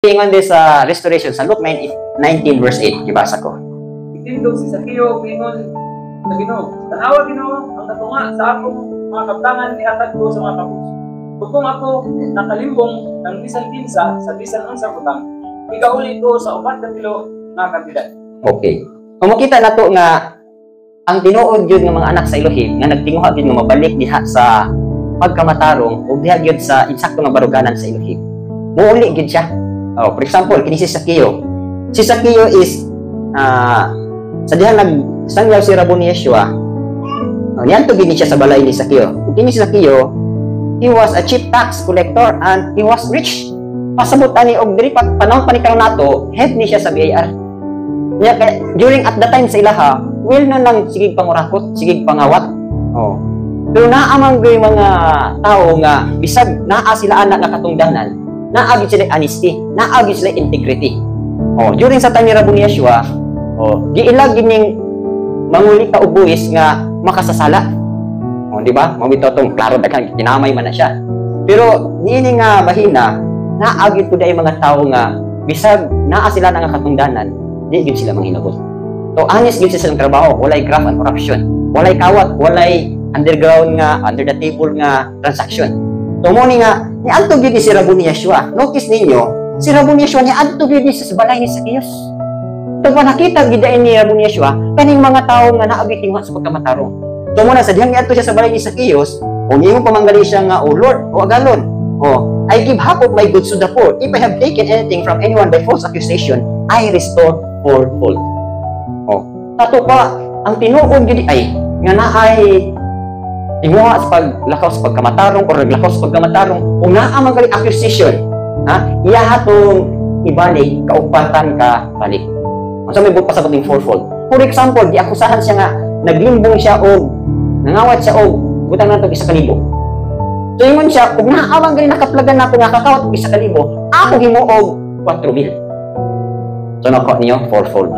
On this restoration sa Luke 19 verse 8, ibasa ko. Itindog si Sakeo, pingon sa Ginoo, tanawa Ginoo, ang katunga sa akong mga kaptangan ihatag ko sa mga kapos. Kung ako nakalimbong ng bisan kinsa sa bisan ang sabutang, igauli ko sa 4 kilo nga kandidat. Okay. Kung makita na to nga ang tinuod yun ng mga anak sa Elohim nga nagtinguha gyud nga mabalik diha sa pagkamatarong ug diha gyud sa insakto nga baruganan sa Elohim. Muuli gyud siya. Oh, for example, kini si Sakeo. Si Sakeo is sa diha nagsangyaw si Rabon Yeshua. Niadto gini siya sa balay ni Sakeo. Kini si Sakeo, he was a chief tax collector and he was rich. Pasabot ani og diri panahon pa ni karon nato, head ni siya sa BIR. Nya during at the time sa ilaha, well na lang sigig pangurakot, sigig pangawat. Oh. Pero naamang gyud mga tao nga bisag naa sila anak nga katungdanan, naa gyud sila honesty, naa gyud sila integrity. Oh, during sa time ni Rabon Yeshua, giilag gining manguli ka og buhis nga makasasala. Oh, di ba? Mabito tong klaro daghang kinamay man na siya. Pero niini nga bahina, naa gyud pud ay mga tao nga bisag naa sila nga katungdanan, di gyud sila manghinagot. So honest gyud sila sa trabaho, walay graft and corruption, walay kawat, walay underground nga, under the table nga transaction. So mo ni nga niadto gyud si Rabon Yeshua. Notice ninyo, si Rabon Yeshua niadto gyud sa balay ni Sakeo. So pa nakita gyud ni Rabon Yeshua kaning mga tawo nga naa gyud tinguha sa pagkamatarong. So mo na sa dihang niadto siya sa balay ni Sakeo, o niyo pamanggali siya nga, "O Lord, o agalon, I give half of my goods to the poor. If I have taken anything from anyone by false accusation, I restore fourfold." Tato pa ang tinuod gyud ay nga naay tinguha sa paglakaw sa pagkamatarong o naglakaw sa pagkamatarong kung naa man kay accusation, iya hatong ibalik kaupatan ka balik. Unsa may buot pasabot ning fourfold. For example, giakusahan siya nga naglimbong siya og nangawat siya og butang nato 1,000. So ingon siya, kung naa man kay nakaplagan nato nga kakawat 1,000, ako himuog 4,000. So nako niyo fourfold.